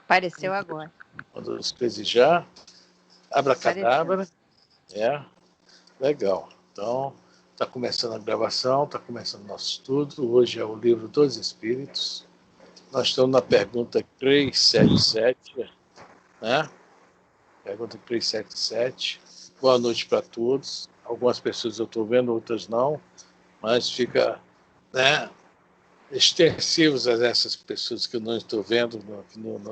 Apareceu agora. Quando você desejar. Abracadabra. Apareceu. Legal. Então, está começando a gravação, está começando o nosso estudo. Hoje é o livro dos Espíritos. Nós estamos na pergunta 377, né? Pergunta 377. Boa noite para todos. Algumas pessoas eu estou vendo, outras não, mas fica, né, extensivos a essas pessoas que eu não estou vendo no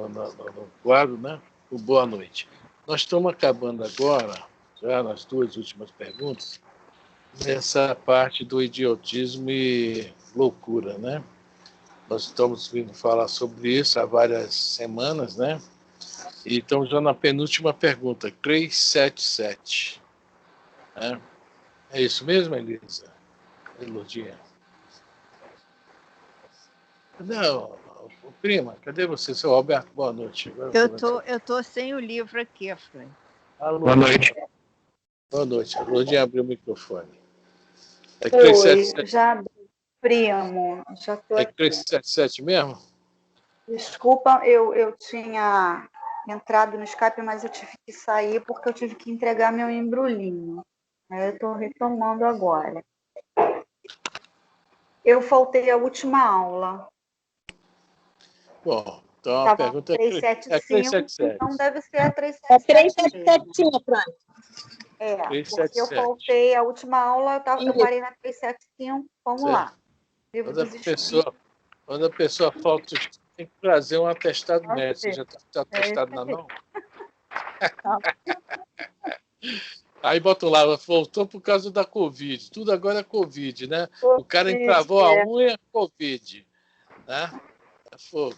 quadro, né? O boa noite. Nós estamos acabando agora, já nas duas últimas perguntas, nessa parte do idiotismo e loucura, né? Nós estamos vindo falar sobre isso há várias semanas, né? E estamos já na penúltima pergunta, 377. Né? É isso mesmo, Elisa? Elodinha? Não, prima, cadê você? Seu Alberto, boa noite. Eu tô sem o livro aqui, Fran. Boa noite. Boa noite. A Elodinha abriu o microfone. É 377. Oi, já abri, primo. Já tô aqui. 377 mesmo? Desculpa, eu tinha entrado no Skype, mas eu tive que sair porque eu tive que entregar meu embrulhinho. Aí eu estou retomando agora. Eu faltei a última aula. Bom, então a pergunta é 377. Então deve ser a 377. É 377, Fran. É, 377. porque eu faltei a última aula, eu parei na 375. Vamos lá. Livro dos Espíritos. Quando a pessoa falta, tem que trazer um atestado médico. Você já está atestado na mão? Aí bota lá, voltou por causa da Covid. Tudo agora é Covid, né? O cara encravou a unha, Covid. Né? É fogo.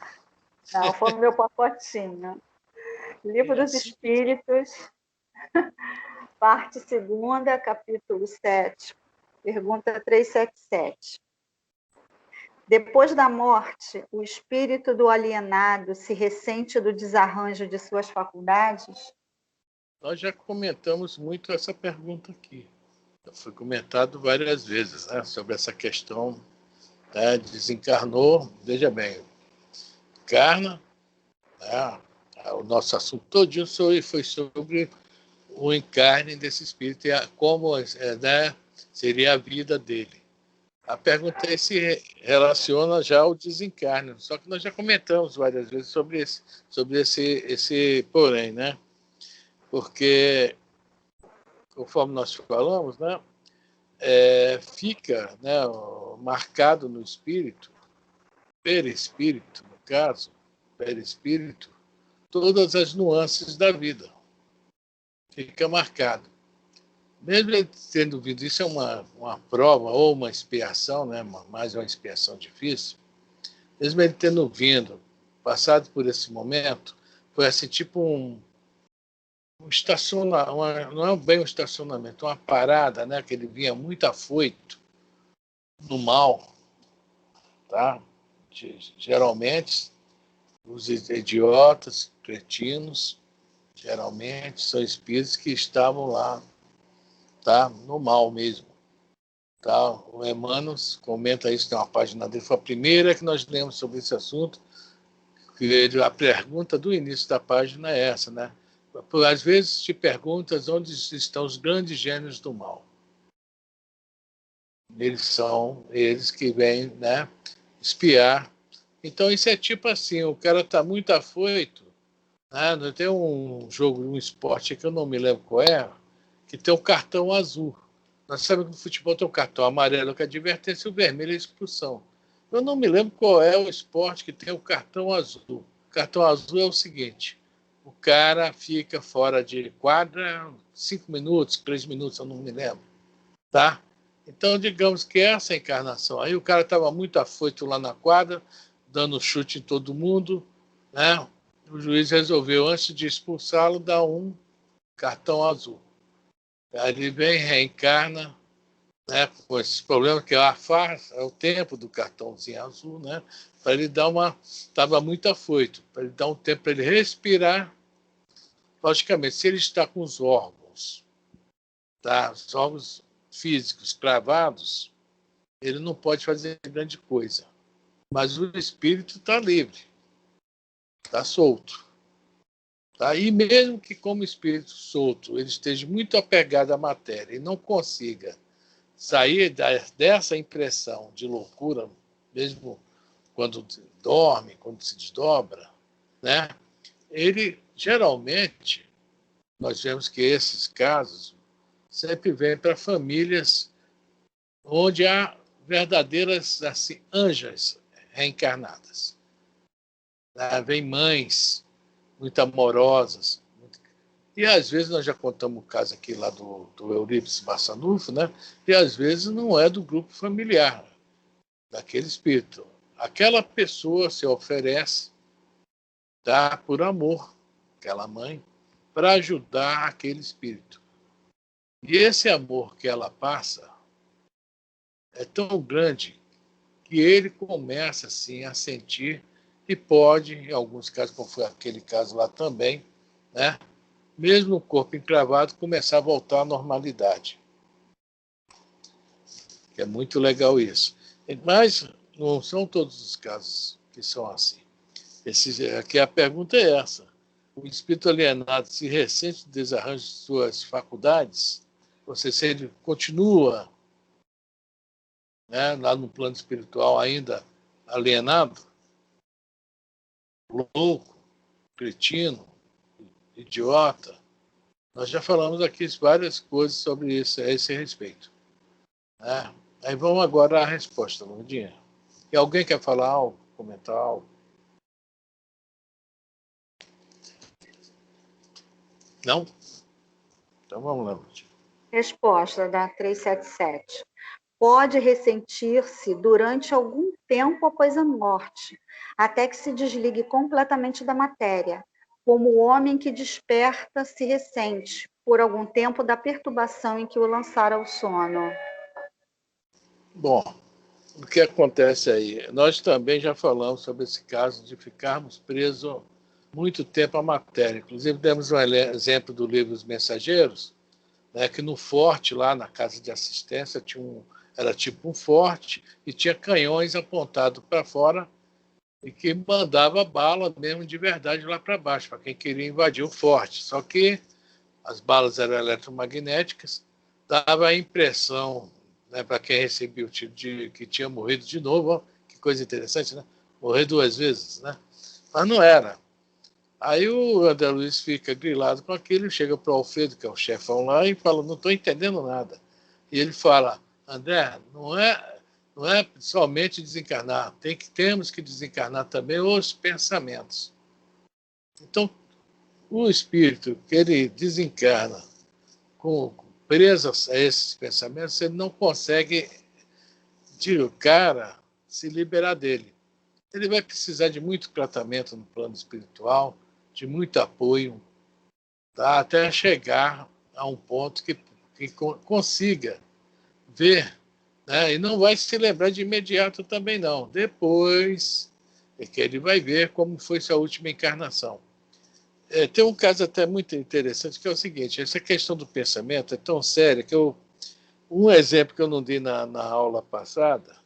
Não, foi o meu pacotinho. Livro dos Espíritos, parte 2ª, capítulo 7, pergunta 377. Depois da morte, o espírito do alienado se ressente do desarranjo de suas faculdades? Nós já comentamos muito essa pergunta aqui. Já foi comentado várias vezes, né, sobre essa questão. Né, desencarnou, veja bem, encarna, né, o nosso assunto todinho foi sobre o encarne desse espírito e como né, seria a vida dele. A pergunta é se relaciona já ao desencarne, só que nós já comentamos várias vezes sobre esse porém, né? Porque, conforme nós falamos, né, fica, né, marcado no espírito, perispírito, no caso, perispírito, todas as nuances da vida. Fica marcado. Mesmo ele tendo vindo, isso é uma prova ou uma expiação, né, mais uma expiação difícil, mesmo ele tendo vindo, passado por esse momento, foi assim, tipo um estacionamento, não é bem um estacionamento, uma parada, né, que ele vinha muito afoito no mal, tá? Geralmente, os idiotas, cretinos, geralmente são espíritos que estavam lá, tá? No mal mesmo. Tá? O Emmanuel comenta isso, tem uma página dele, foi a primeira que nós lemos sobre esse assunto, que a pergunta do início da página é essa, né? Às vezes te perguntas onde estão os grandes gênios do mal. Eles são eles que vêm, né, espiar. Então isso é tipo assim, o cara está muito afoito, né? Tem um jogo, um esporte que eu não me lembro qual é, que tem o cartão azul. Nós sabemos que no futebol tem o cartão amarelo, que é advertência, e o vermelho é expulsão. Eu não me lembro qual é o esporte que tem o cartão azul. O cartão azul é o seguinte, o cara fica fora de quadra 5 minutos, 3 minutos, eu não me lembro. Tá? Então, digamos que essa encarnação aí, o cara estava muito afoito lá na quadra, dando chute em todo mundo, né? O juiz resolveu, antes de expulsá-lo, dar um cartão azul. Aí ele vem, reencarna, né, com esses problemas, que é o tempo do cartãozinho azul, né, para ele dar uma... Estava muito afoito, para ele dar um tempo para ele respirar. Logicamente, se ele está com os órgãos, tá, os órgãos físicos cravados, ele não pode fazer grande coisa. Mas o espírito está livre. está solto. Tá? E mesmo que como espírito solto ele esteja muito apegado à matéria e não consiga sair dessa impressão de loucura, mesmo quando dorme, quando se desdobra, né? Ele geralmente, nós vemos que esses casos sempre vêm para famílias onde há verdadeiras assim, anjas reencarnadas. Vem mães muito amorosas. E às vezes nós já contamos o caso aqui lá do Eurípides Massanufo, né? E às vezes não é do grupo familiar, daquele espírito. Aquela pessoa se oferece, tá, por amor, aquela mãe, para ajudar aquele espírito. E esse amor que ela passa é tão grande que ele começa assim a sentir e pode, em alguns casos, como foi aquele caso lá também, né, mesmo o corpo encravado, começar a voltar à normalidade. É muito legal isso. Mas não são todos os casos que são assim. Aqui a pergunta é essa. O espírito alienado se ressente do desarranjo de suas faculdades? Ou seja, se ele continua, né, lá no plano espiritual ainda alienado, louco, cretino, idiota. Nós já falamos aqui várias coisas sobre isso, a esse respeito. Né? Aí vamos agora à resposta, Lourdinha. E alguém quer falar algo, comentar algo? Não? Então vamos lá, Lourdinha. Resposta da 377. Pode ressentir-se durante algum tempo após a morte, até que se desligue completamente da matéria, como o homem que desperta se ressente por algum tempo da perturbação em que o lançara ao sono. Bom, o que acontece aí? Nós também já falamos sobre esse caso de ficarmos presos muito tempo à matéria. Inclusive, demos um exemplo do livro Os Mensageiros, né, que no forte, lá na casa de assistência, era tipo um forte e tinha canhões apontados para fora e que mandava bala mesmo de verdade lá para baixo, para quem queria invadir o forte. Só que as balas eram eletromagnéticas, dava a impressão, né, para quem recebia o tiro de que tinha morrido de novo. Ó, que coisa interessante, né? Morrer 2 vezes, né? Mas não era. Aí o André Luiz fica grilado com aquilo, chega para o Alfredo, que é o chefão lá, e fala, não estou entendendo nada. E ele fala, André, não é somente desencarnar, temos que desencarnar também os pensamentos. Então, o espírito que ele desencarna preso a esses pensamentos, ele não consegue, de cara, se liberar dele. Ele vai precisar de muito tratamento no plano espiritual, de muito apoio, tá? Até chegar a um ponto que consiga ver, né? E não vai se lembrar de imediato também, não. Depois é que ele vai ver como foi sua última encarnação. Tem um caso até muito interessante, que é o seguinte, essa questão do pensamento é tão séria que um exemplo que eu não dei na aula passada,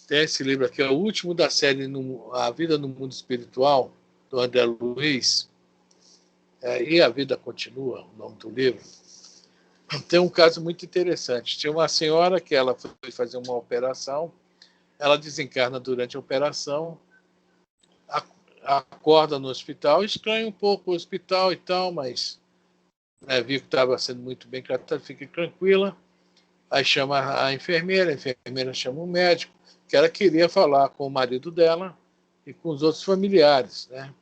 tem esse livro aqui, é o último da série A Vida no Mundo Espiritual, do André Luiz, e A Vida Continua, o nome do livro. Tem um caso muito interessante. Tinha uma senhora que ela foi fazer uma operação, ela desencarna durante a operação, acorda no hospital, estranha um pouco o hospital e tal, mas viu que estava sendo muito bem tratada, fica tranquila. Aí chama a enfermeira chama o médico, que ela queria falar com o marido dela e com os outros familiares, né?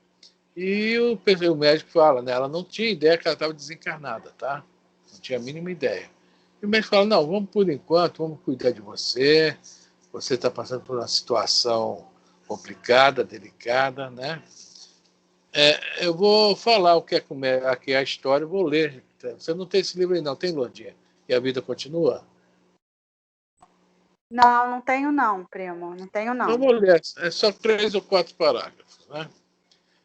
E o médico fala, né? Ela não tinha ideia que ela estava desencarnada, tá? Não tinha a mínima ideia. E o médico fala, não, vamos por enquanto, vamos cuidar de você. Você está passando por uma situação complicada, delicada, né? Eu vou falar o que aqui é a história, eu vou ler. Você não tem esse livro aí, não, tem, Lourdinha? E a Vida Continua? Não, não tenho não, primo, não tenho não. Então, vou ler, é só 3 ou 4 parágrafos, né?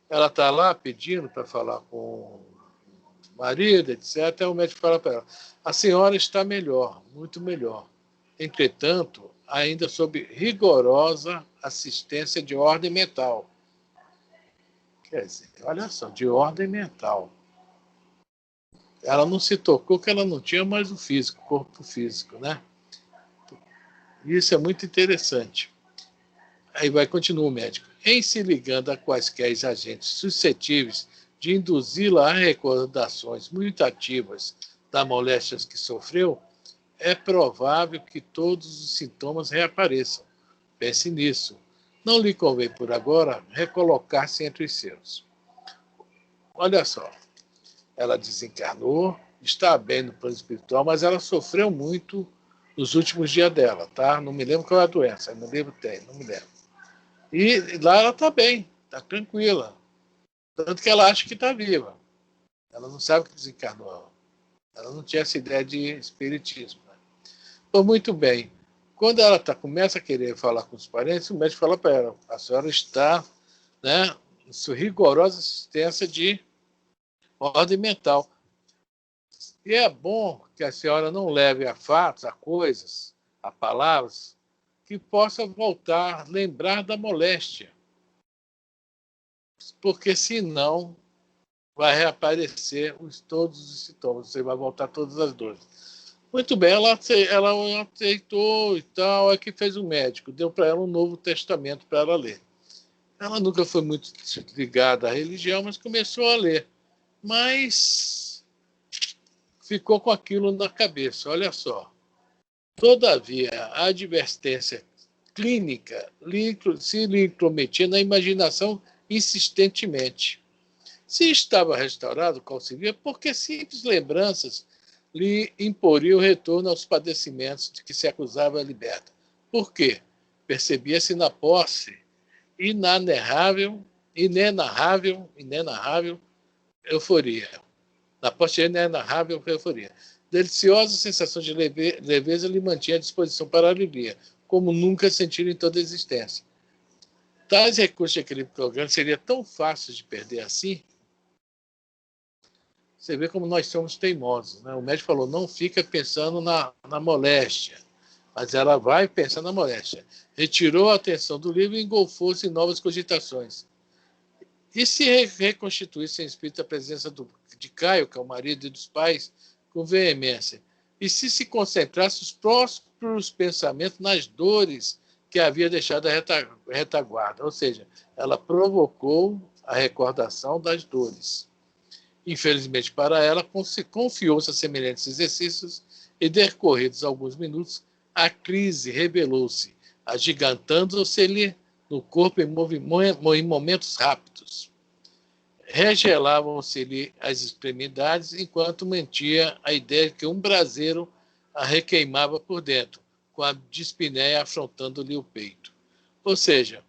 Ela está lá pedindo para falar com o marido, etc. Aí o médico fala para ela, a senhora está melhor, muito melhor. Entretanto, ainda sob rigorosa assistência de ordem mental. Quer dizer, olha só, de ordem mental. Ela não se tocou que ela não tinha mais o físico, o corpo físico, né? Isso é muito interessante. Aí continua o médico. Em se ligando a quaisquer agentes suscetíveis de induzi-la a recordações muito ativas das moléstias que sofreu, é provável que todos os sintomas reapareçam. Pense nisso. Não lhe convém, por agora, recolocar-se entre os seus. Olha só, ela desencarnou, está bem no plano espiritual, mas ela sofreu muito nos últimos dias dela, tá? Não me lembro qual é a doença, no livro tem, não me lembro. E lá ela está bem, está tranquila. Tanto que ela acha que está viva. Ela não sabe que desencarnou. Ela não tinha essa ideia de espiritismo. Né? Então, muito bem. Quando ela começa a querer falar com os parentes, o médico fala para ela, a senhora está, né, em rigorosa assistência de ordem mental. E é bom que a senhora não leve a fatos, a coisas, a palavras, que possa voltar, lembrar da moléstia. Porque senão vai reaparecer todos os sintomas, você vai voltar todas as dores. Muito bem, ela aceitou e tal, é que fez o médico, deu para ela um Novo Testamento para ela ler. Ela nunca foi muito ligada à religião, mas começou a ler. Mas ficou com aquilo na cabeça, olha só. Todavia, a advertência clínica se lhe intrometia na imaginação insistentemente. Se estava restaurado, qual seria? Porque simples lembranças lhe imporiam o retorno aos padecimentos de que se acusava liberta. Por quê? Percebia-se na posse inenarrável euforia. Na posse inenarrável euforia. Deliciosa sensação de leveza lhe mantinha à disposição para a alegria, como nunca sentiram em toda a existência. Tais recursos de equilíbrio orgânico seria tão fácil de perder assim. Você vê como nós somos teimosos. Né? O médico falou, não fica pensando na moléstia, mas ela vai pensar na moléstia. Retirou a atenção do livro e engolfou-se em novas cogitações. E se reconstituísse em espírito a presença de Caio, que é o marido e dos pais, com veemência? E se concentrasse os próprios pensamentos nas dores que havia deixado a retaguarda? Ou seja, ela provocou a recordação das dores. Infelizmente para ela, confiou-se a semelhantes exercícios e, decorridos alguns minutos, a crise revelou-se, agigantando-se-lhe no corpo em momentos rápidos. Regelavam-se-lhe as extremidades, enquanto mantinha a ideia de que um braseiro a requeimava por dentro, com a dispneia afrontando-lhe o peito. Ou seja,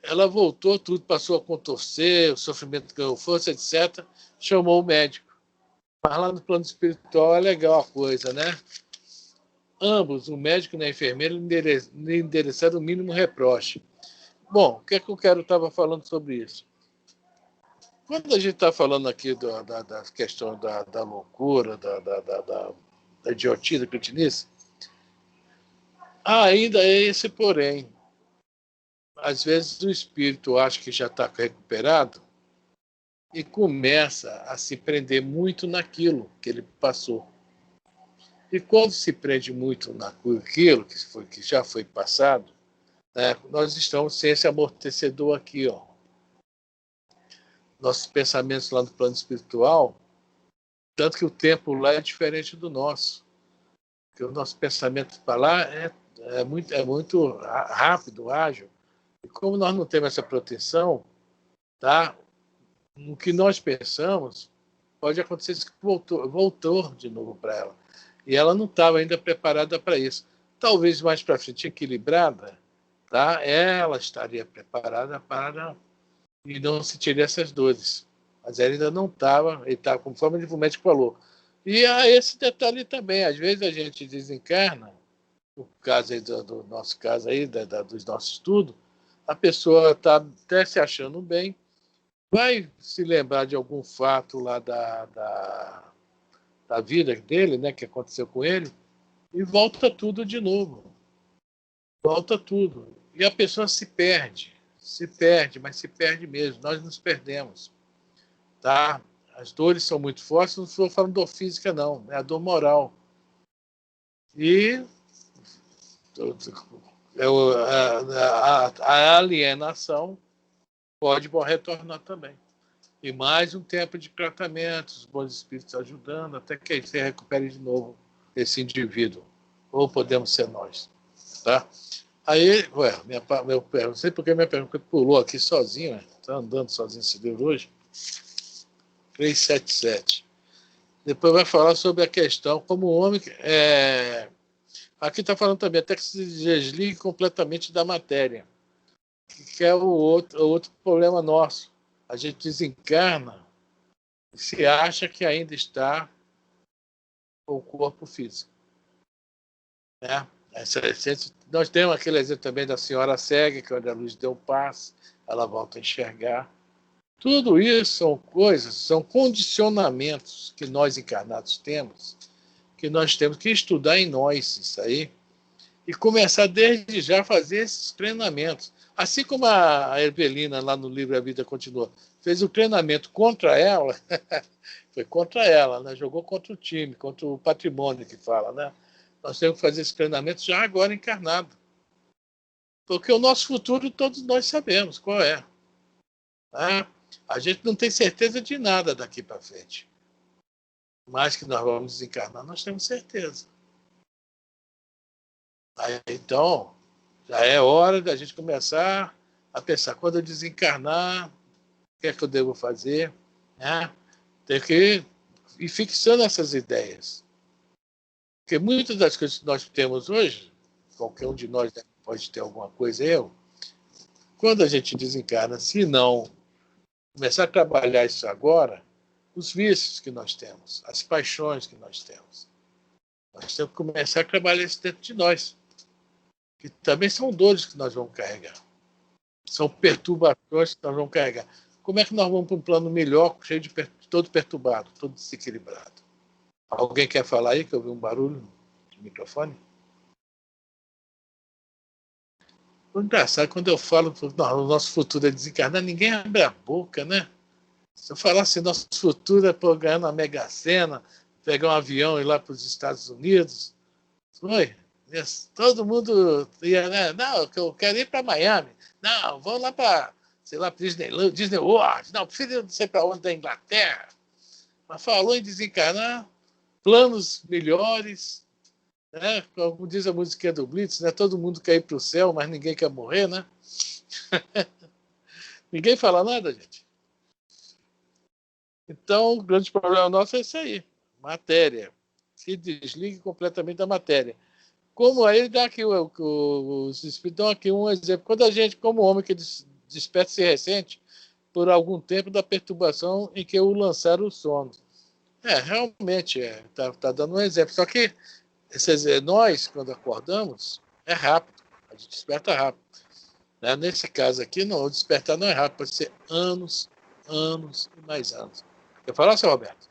ela voltou, tudo passou a contorcer, o sofrimento ganhou força, etc. Chamou o médico. Mas lá no plano espiritual é legal a coisa, né? Ambos, o médico e a enfermeira, lhe endereçaram o mínimo reproche. Bom, o que é que eu estava falando sobre isso? Quando a gente está falando aqui da questão da loucura, da idiotice, da cretinice, ainda é esse porém. Às vezes o espírito acha que já está recuperado e começa a se prender muito naquilo que ele passou. E quando se prende muito naquilo que já foi passado, né, nós estamos sem esse amortecedor aqui. Ó. Nossos pensamentos lá no plano espiritual, tanto que o tempo lá é diferente do nosso. Porque o nosso pensamento para lá é muito rápido, ágil. E como nós não temos essa proteção, tá? O que nós pensamos pode acontecer que voltou de novo para ela. E ela não estava ainda preparada para isso. Talvez mais para frente, equilibrada, tá? Ela estaria preparada para e não sentiria essas dores. Mas ela ainda não estava, ele estava conforme o médico falou. E há esse detalhe também, às vezes a gente desencarna, no caso aí do nosso caso aí, dos nossos estudos, a pessoa está até se achando bem, vai se lembrar de algum fato lá da vida dele, né, que aconteceu com ele, e volta tudo de novo. Volta tudo. E a pessoa se perde. se perde, mas se perde mesmo. Nós nos perdemos. Tá? As dores são muito fortes, não estou falando dor física, não. É a dor moral. E a alienação pode retornar também. E mais um tempo de tratamento, os bons espíritos ajudando, até que se recupere de novo esse indivíduo. Ou podemos ser nós. Tá? Aí, não sei porque minha pergunta pulou aqui sozinho, está andando sozinho esse livro hoje. 377. Depois vai falar sobre a questão como o homem... Aqui está falando também até que se desligue completamente da matéria, que é o outro problema nosso. A gente desencarna e se acha que ainda está com o corpo físico. Né? Nós temos aquele exemplo também da senhora cega, que quando a luz deu um passe, ela volta a enxergar. Tudo isso são coisas, são condicionamentos que nós encarnados temos, que nós temos que estudar em nós isso aí, e começar desde já a fazer esses treinamentos. Assim como a Evelina, lá no livro A Vida Continua, fez o treinamento contra ela, foi contra ela, né? Jogou contra o time, contra o patrimônio que fala, né? Nós temos que fazer esse treinamento já agora encarnado. Porque o nosso futuro todos nós sabemos qual é. Né? A gente não tem certeza de nada daqui para frente. Mas que nós vamos desencarnar, nós temos certeza. Aí, então, já é hora da gente começar a pensar, quando eu desencarnar, o que é que eu devo fazer? Né? Tem que ir fixando essas ideias. Porque muitas das coisas que nós temos hoje, qualquer um de nós pode ter alguma coisa, quando a gente desencarna, se não começar a trabalhar isso agora, os vícios que nós temos, as paixões que nós temos que começar a trabalhar isso dentro de nós, que também são dores que nós vamos carregar, são perturbações que nós vamos carregar. Como é que nós vamos para um plano melhor, cheio de todo perturbado, todo desequilibrado? Alguém quer falar aí, que eu vi um barulho no microfone? O engraçado, quando eu falo que o nosso futuro é desencarnar, ninguém abre a boca, né? Se eu falasse nosso futuro é por ganhar na Mega Sena, pegar um avião e ir lá para os Estados Unidos, todo mundo ia, né? Não, eu quero ir para Miami. Não, vou lá para, sei lá, Disney World. Não, prefiro não sei para onde da Inglaterra. Mas falou em desencarnar, planos melhores, né? Como diz a música do Blitz, né? Todo mundo quer ir para o céu, mas ninguém quer morrer, né? Ninguém fala nada, gente. Então, o grande problema nosso é isso aí, matéria. Se desligue completamente da matéria. Como aí dá aqui, os espíritos dão aqui um exemplo. Quando a gente, como homem que desperta se ressente por algum tempo da perturbação em que o lançaram o sono. Realmente, tá dando um exemplo. Só que nós, quando acordamos, é rápido. A gente desperta rápido. Né? Nesse caso aqui, não, o despertar não é rápido. Pode ser anos e mais anos. Quer falar, seu Roberto?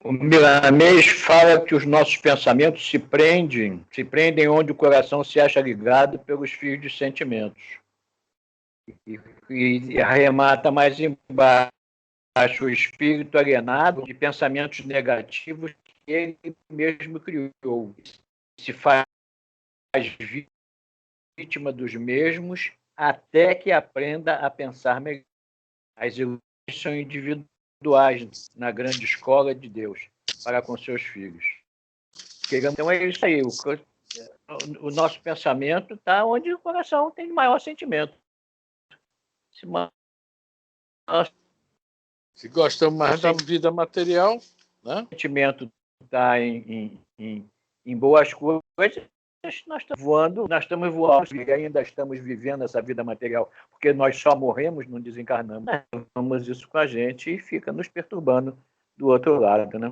O Milanês fala que os nossos pensamentos se prendem onde o coração se acha ligado pelos fios de sentimentos. E arremata mais embaixo o espírito alienado de pensamentos negativos que ele mesmo criou. Se faz vítima dos mesmos até que aprenda a pensar melhor. As ilusões são individuais na grande escola de Deus para com seus filhos. Então é isso aí. O nosso pensamento está onde o coração tem maior sentimento. Se gostamos mais da vida material, né? O sentimento está em boas coisas, nós estamos voando e ainda estamos vivendo essa vida material, porque nós só morremos, não desencarnamos. Levamos isso com a gente e fica nos perturbando do outro lado, né?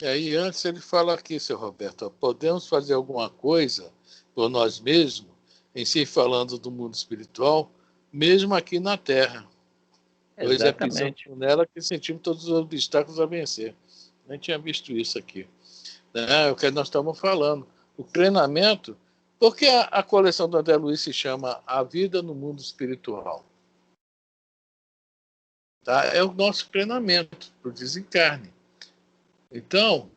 E aí, antes ele fala aqui, seu Roberto, podemos fazer alguma coisa por nós mesmos, em si falando do mundo espiritual, mesmo aqui na Terra. Pois é pisando nela que sentimos todos os obstáculos a vencer. Nem tinha visto isso aqui. né? É o que nós estamos falando. O treinamento. Por que a coleção do André Luiz se chama A Vida no Mundo Espiritual? Tá? É o nosso treinamento para o desencarne. Então,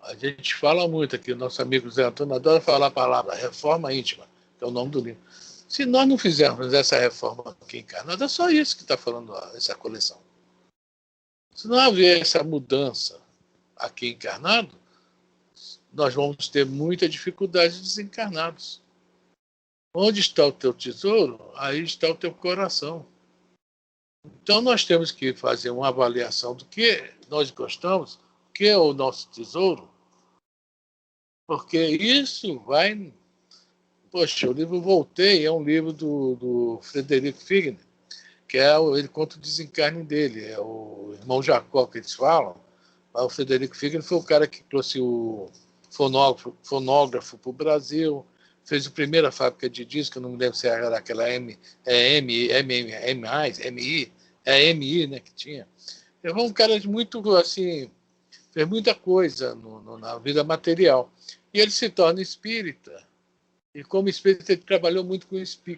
a gente fala muito aqui, o nosso amigo Zé Antônio adora falar a palavra reforma íntima, que é o nome do livro. Se nós não fizermos essa reforma aqui encarnada, é só isso que está falando essa coleção. Se não haver essa mudança aqui encarnado, nós vamos ter muita dificuldade desencarnados. Onde está o teu tesouro, aí está o teu coração. Então nós temos que fazer uma avaliação do que nós gostamos, o que é o nosso tesouro, porque isso vai... Poxa, o livro Voltei é um livro do Frederico Figner, que ele conta o desencarne dele, é o irmão Jacó que eles falam. O Frederico Figner foi o cara que trouxe o fonógrafo para o Brasil, fez a primeira fábrica de disco, eu não me lembro se era aquela MI, né, que tinha. Ele foi um cara muito, assim, fez muita coisa na vida material. E ele se torna espírita. E como espírita, ele trabalhou muito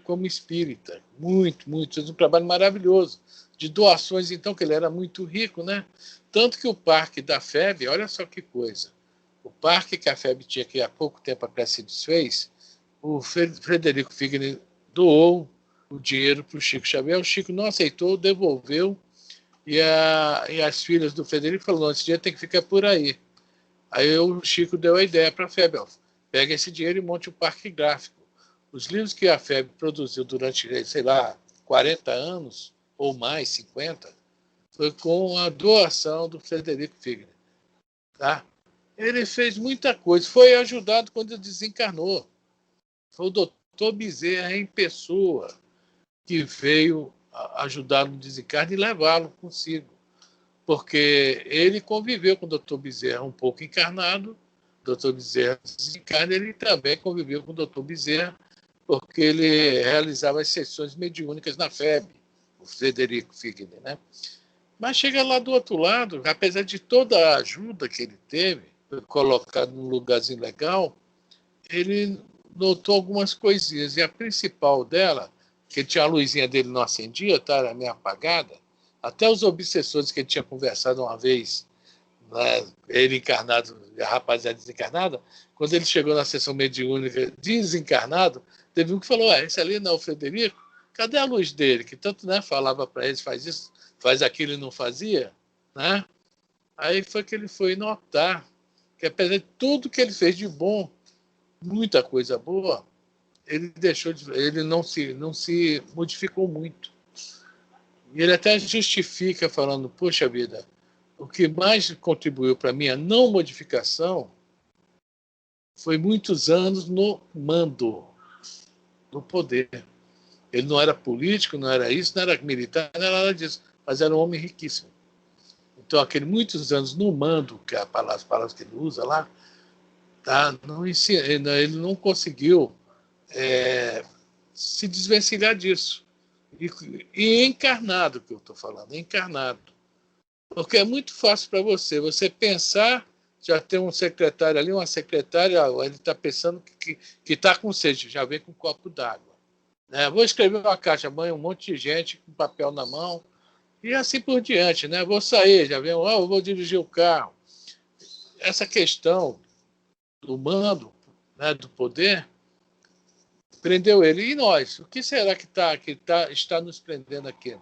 como espírita. Muito, muito. Fez um trabalho maravilhoso. De doações, então, que ele era muito rico, né? Tanto que o parque da FEB, olha só que coisa. O parque que a FEB tinha, que há pouco tempo atrás se desfez, o Frederico Figner doou o dinheiro para o Chico Xavier. O Chico não aceitou, devolveu. E as filhas do Frederico falaram, esse dinheiro tem que ficar por aí. Aí o Chico deu a ideia para a FEB, pega esse dinheiro e monte um parque gráfico. Os livros que a FEB produziu durante, sei lá, 40 anos, ou mais, 50, foi com a doação do Frederico Figner. Tá? Ele fez muita coisa, foi ajudado quando ele desencarnou. Foi o doutor Bezerra em pessoa que veio ajudar no desencarne e levá-lo consigo. Porque ele conviveu com o doutor Bezerra um pouco encarnado, o doutor Bezerra desencarna, ele também conviveu com o doutor Bezerra, porque ele realizava as sessões mediúnicas na FEB, o Frederico Figner, né? Mas chega lá do outro lado, apesar de toda a ajuda que ele teve, foi colocado num lugarzinho legal, ele notou algumas coisinhas, e a principal dela, que tinha a luzinha dele não acendia, tá? Era meio apagada, até os obsessores que ele tinha conversado uma vez, né, ele encarnado e a rapaziada desencarnada, quando ele chegou na sessão mediúnica desencarnado, teve um que falou, esse ali não é o Frederico? Cadê a luz dele? Que tanto, né, falava para eles, faz isso, faz aquilo e não fazia, né? Aí foi que ele foi notar que apesar de tudo que ele fez de bom, muita coisa boa, ele não se modificou muito. E ele até justifica falando, poxa vida, o que mais contribuiu para a minha não modificação foi muitos anos no mando, no poder. Ele não era político, não era isso, não era militar, não era nada disso, mas era um homem riquíssimo. Então, aqueles muitos anos no mando, que é as palavras que ele usa lá, tá? Ele não conseguiu se desvencilhar disso. E encarnado, que eu estou falando, encarnado. Porque é muito fácil para você pensar, já tem um secretário ali, uma secretária, ele está pensando que está com sede, já vem com um copo d'água. Né? Vou escrever uma caixa, banho um monte de gente com papel na mão, e assim por diante. Né? Vou sair, já vem, eu vou dirigir o carro. Essa questão do mando, né, do poder, prendeu ele. E nós? O que será que está nos prendendo aqui?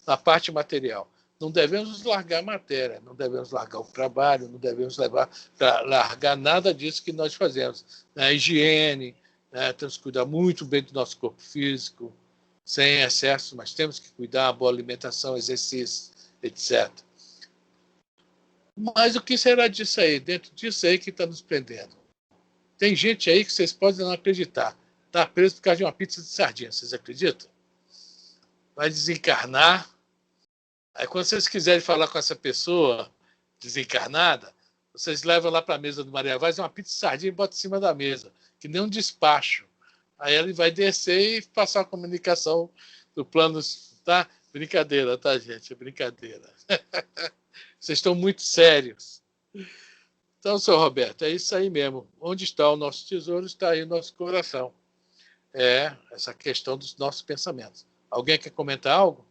Na parte material. Não devemos largar a matéria, não devemos largar o trabalho, não devemos largar nada disso que nós fazemos. A higiene, né? Temos que cuidar muito bem do nosso corpo físico, sem excesso, mas temos que cuidar, boa alimentação, exercício, etc. Mas o que será disso aí? Dentro disso aí que está nos prendendo. Tem gente aí que vocês podem não acreditar. Está preso por causa de uma pizza de sardinha, vocês acreditam? Vai desencarnar. Aí quando vocês quiserem falar com essa pessoa desencarnada, vocês levam lá para a mesa do Maria Vaz uma pizza de sardinha e botam em cima da mesa, que nem um despacho. Aí ele vai descer e passar a comunicação do plano, tá? Brincadeira, tá, gente? É brincadeira. Vocês estão muito sérios. Então, senhor Roberto, é isso aí mesmo. Onde está o nosso tesouro, está aí o nosso coração. É essa questão dos nossos pensamentos. Alguém quer comentar algo?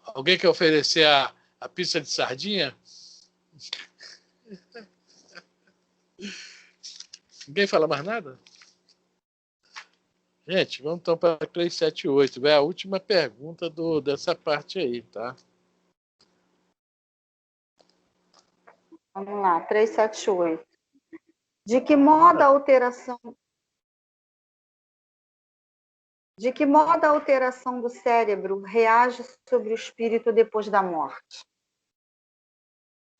Alguém quer oferecer a pizza de sardinha? Ninguém fala mais nada? Gente, vamos então para 378. É a última pergunta dessa parte aí, tá? Vamos lá, 378. De que modo a alteração do cérebro reage sobre o espírito depois da morte?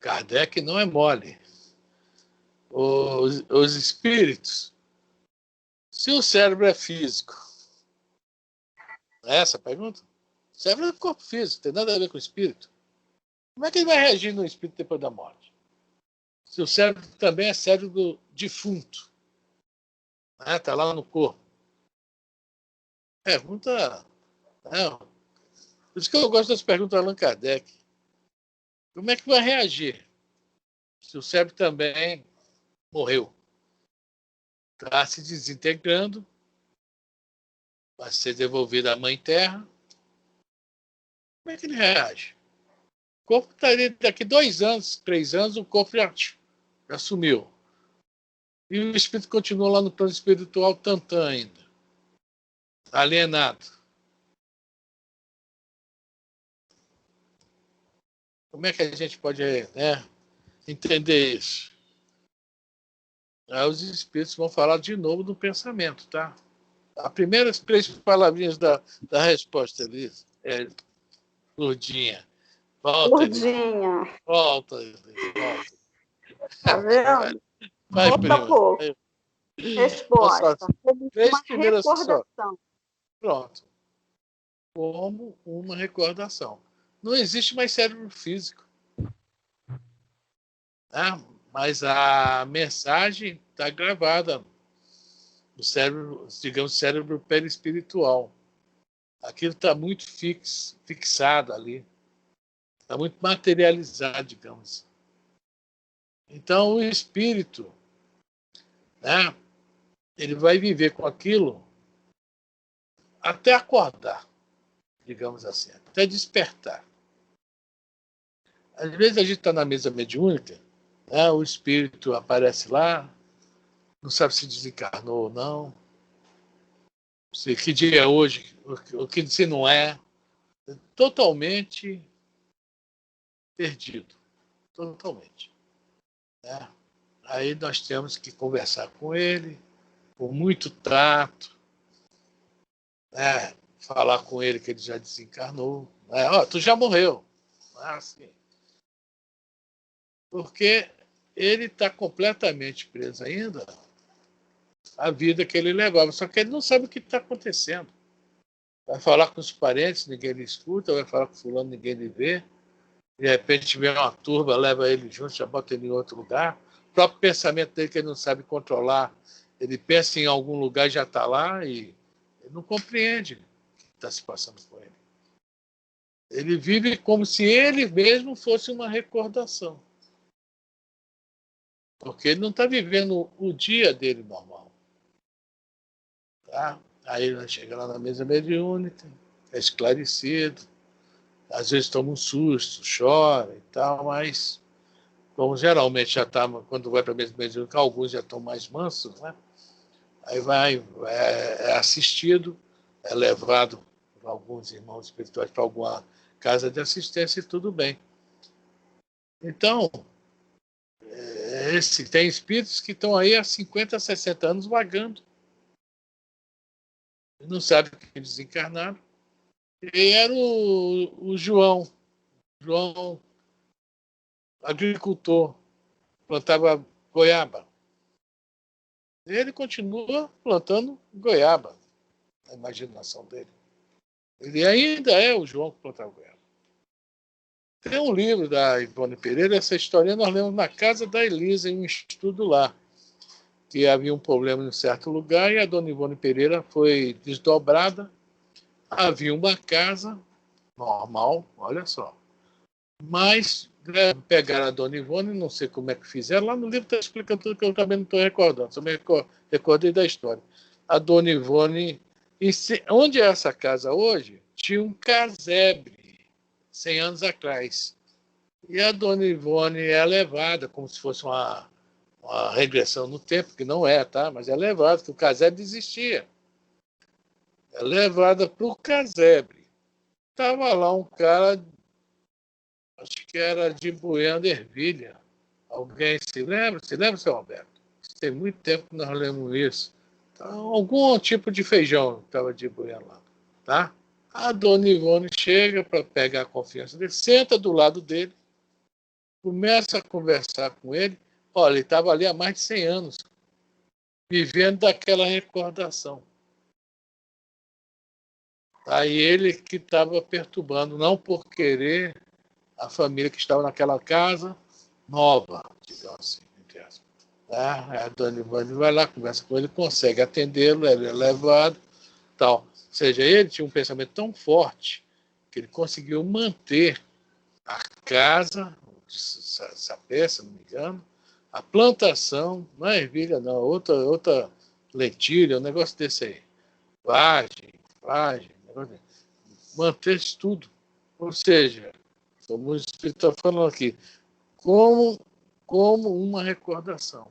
Kardec não é mole. Os espíritos. Se o cérebro é físico, é essa a pergunta? O cérebro é corpo físico, tem nada a ver com o espírito. Como é que ele vai reagir no espírito depois da morte? Se o cérebro também é cérebro do defunto, está lá no corpo. Pergunta. Não. Por isso que eu gosto das perguntas do Allan Kardec. Como é que vai reagir se o cérebro também morreu? Está se desintegrando, vai ser devolvido à Mãe Terra. Como é que ele reage? O corpo está ali, daqui 2 anos, 3 anos, o corpo já sumiu. E o espírito continua lá no plano espiritual tantã ainda. Alienado. Como é que a gente pode entender isso? Aí os espíritos vão falar de novo do pensamento, tá? As primeiras 3 palavrinhas da resposta ali é Lourdinha. Volta, Lourdinha. volta. Tá vendo? Vai, prima. Pouco. Resposta. Como 3 uma primeiras recordação. só. Pronto. Como uma recordação. Não existe mais cérebro físico. Mas a mensagem está gravada no cérebro, digamos, cérebro perispiritual. Aquilo está muito fixado ali. Está muito materializado, digamos. Então, o espírito, ele vai viver com aquilo até acordar, digamos assim, até despertar. Às vezes a gente está na mesa mediúnica, o espírito aparece lá, não sabe se desencarnou ou não, se que dia é hoje, o que se não é, totalmente perdido, totalmente. Aí nós temos que conversar com ele, com muito tato, falar com ele que ele já desencarnou. Tu já morreu. Assim. Porque ele está completamente preso ainda à vida que ele levava. Só que ele não sabe o que está acontecendo. Vai falar com os parentes, ninguém lhe escuta, vai falar com fulano, ninguém lhe vê. De repente vem uma turba, leva ele junto, já bota ele em outro lugar. O próprio pensamento dele que ele não sabe controlar, ele pensa em algum lugar e já está lá e ele não compreende o que está se passando com ele. Ele vive como se ele mesmo fosse uma recordação. Porque ele não está vivendo o dia dele normal. Tá? Aí ele chega lá na mesa mediúnica, é esclarecido, às vezes toma um susto, chora e tal, mas como geralmente já está, quando vai para a mesa mediúnica, alguns já estão mais mansos, né? Aí é assistido, é levado por alguns irmãos espirituais para alguma casa de assistência e tudo bem. Então, tem espíritos que estão aí há 50, 60 anos vagando. Não sabe que desencarnaram. E era o João, agricultor, plantava goiaba. Ele continua plantando goiaba, na imaginação dele. Ele ainda é o João que plantava goiaba. Tem um livro da Ivone Pereira, essa história nós lemos na casa da Elisa, em um estudo lá, que havia um problema em um certo lugar e a dona Ivone Pereira foi desdobrada. Havia uma casa normal, olha só, mas pegaram a Dona Ivone, não sei como é que fizeram, lá no livro está explicando tudo que eu também não estou recordando, só me recordei da história. A Dona Ivone, onde é essa casa hoje, tinha um casebre, 100 anos atrás. E a Dona Ivone é levada como se fosse uma regressão no tempo, que não é, tá? Mas é levada, porque o casebre existia. É levada para o casebre. Estava lá um cara, acho que era de Bueno, Ervilha. Alguém se lembra? Se lembra, seu Alberto? Tem muito tempo que nós lemos isso. Então, algum tipo de feijão estava de Bueno lá, tá? A Dona Ivone chega para pegar a confiança dele, senta do lado dele, começa a conversar com ele. Olha, ele estava ali há mais de 100 anos, vivendo daquela recordação. Aí ele que estava perturbando, não por querer a família que estava naquela casa nova, digamos assim, entre aspas. A Dona Ivone vai lá, conversa com ele, consegue atendê-lo, ele é levado, tal. Ou seja, ele tinha um pensamento tão forte que ele conseguiu manter a casa, sapé, se não me engano, a plantação, não é ervilha, não, outra lentilha, um negócio desse aí. Vagem, manter isso tudo. Ou seja, como o Espírito está falando aqui, como uma recordação.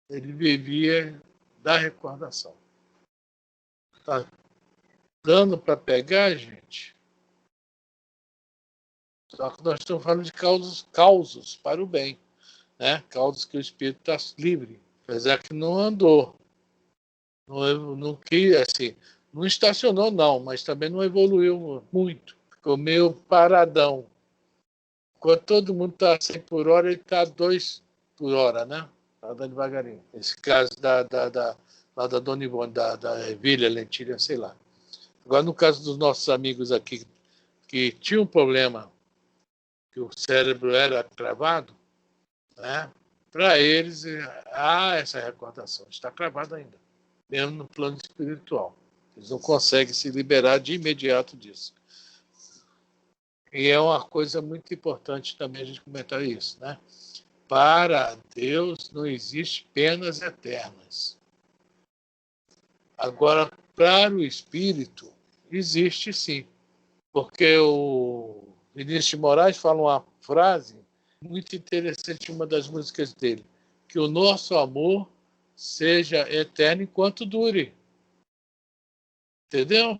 Ele vivia da recordação. Está dando para pegar, gente? Só que nós estamos falando de causos para o bem, né? Causos que o Espírito está livre, apesar que não andou, não quis, assim, não estacionou não, mas também não evoluiu muito, ficou meio paradão. Quando todo mundo está 100 por hora, ele está 2 por hora, né? Está andando devagarinho. Esse caso lá da Dona Ivone, da ervilha, lentilha, sei lá. Agora, no caso dos nossos amigos aqui, que tinham um problema, que o cérebro era travado, né? Para eles, há essa recordação, está travada ainda, mesmo no plano espiritual. Eles não conseguem se liberar de imediato disso. E é uma coisa muito importante também a gente comentar isso, né? Para Deus não existe penas eternas. Agora, para o espírito, existe sim. Porque o Vinícius de Moraes fala uma frase muito interessante em uma das músicas dele, que o nosso amor seja eterno enquanto dure. Entendeu?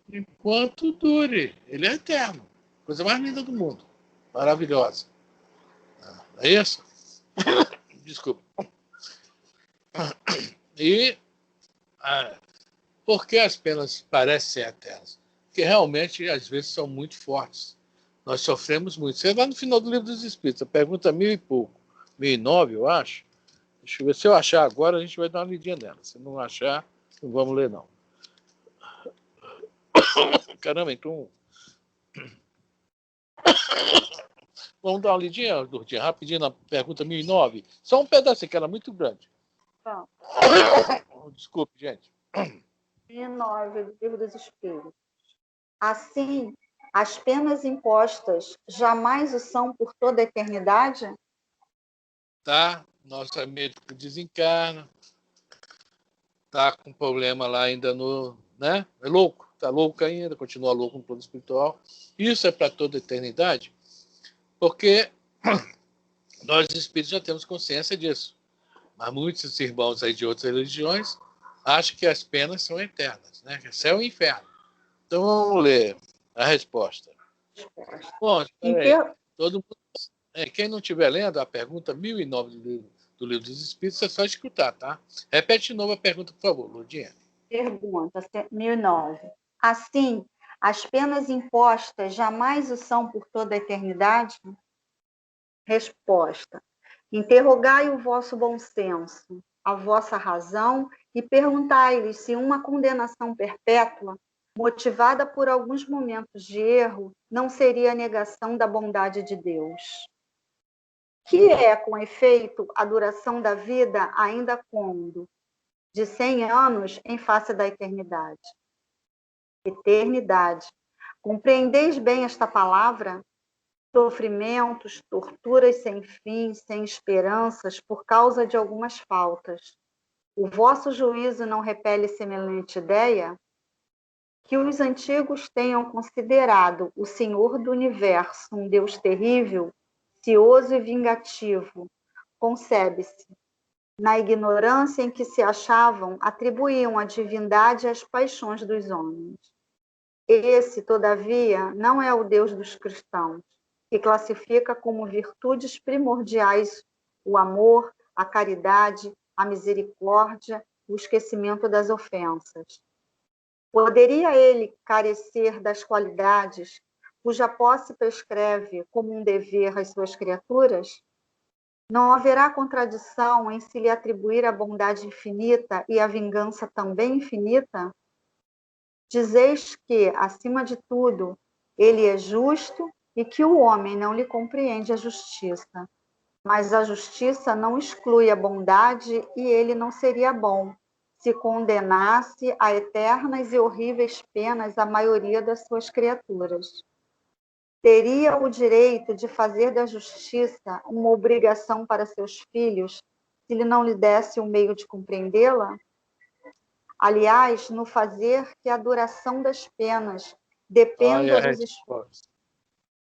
Enquanto dure. Ele é eterno. Coisa mais linda do mundo. Maravilhosa. Não é isso? Desculpa. E por que as penas parecem eternas? Porque realmente, às vezes, são muito fortes. Nós sofremos muito. Você vai no final do Livro dos Espíritos, pergunta 1000 e pouco, 1009, eu acho. Deixa eu ver. Se eu achar agora, a gente vai dar uma lidinha nela. Se não achar, não vamos ler, não. Caramba, então... Vamos dar uma lidinha, Lourdinha, rapidinho na pergunta 1009. Só um pedacinho, que era muito grande. Pronto. Desculpe, gente. 9 do Livro dos Espíritos. Assim, as penas impostas jamais o são por toda a eternidade? Tá? Nosso médico desencarna. Tá com problema lá ainda no... né? É louco. Tá louco ainda, continua louco no plano espiritual. Isso é para toda a eternidade? Porque nós espíritos já temos consciência disso. Mas muitos irmãos aí de outras religiões acham que as penas são eternas, né? Que é céu e inferno. Então vamos ler a resposta. Bom, espera aí. Todo mundo, quem não estiver lendo a pergunta 1009 do Livro dos Espíritos, é só escutar, tá? Repete de novo a pergunta, por favor, Lourdinha. Pergunta 1009. Assim, as penas impostas jamais o são por toda a eternidade? Resposta. Interrogai o vosso bom senso, a vossa razão, e perguntai-lhes se uma condenação perpétua, motivada por alguns momentos de erro, não seria a negação da bondade de Deus. Que é, com efeito, a duração da vida ainda quando? De 100 anos em face da eternidade. Eternidade. Compreendeis bem esta palavra? sofrimentos, torturas sem fim, sem esperanças, por causa de algumas faltas. O vosso juízo não repele semelhante ideia? Que os antigos tenham considerado o Senhor do Universo um Deus terrível, cioso e vingativo, concebe-se. Na ignorância em que se achavam, atribuíam a divindade às paixões dos homens. Esse, todavia, não é o Deus dos cristãos, que classifica como virtudes primordiais o amor, a caridade, a misericórdia, o esquecimento das ofensas. Poderia ele carecer das qualidades cuja posse prescreve como um dever às suas criaturas? Não haverá contradição em se lhe atribuir a bondade infinita e a vingança também infinita? Dizeis que, acima de tudo, ele é justo e que o homem não lhe compreende a justiça. Mas a justiça não exclui a bondade e ele não seria bom se condenasse a eternas e horríveis penas a maioria das suas criaturas. Teria o direito de fazer da justiça uma obrigação para seus filhos se ele não lhe desse o meio de compreendê-la? Aliás, no fazer que a duração das penas dependa dos esforços.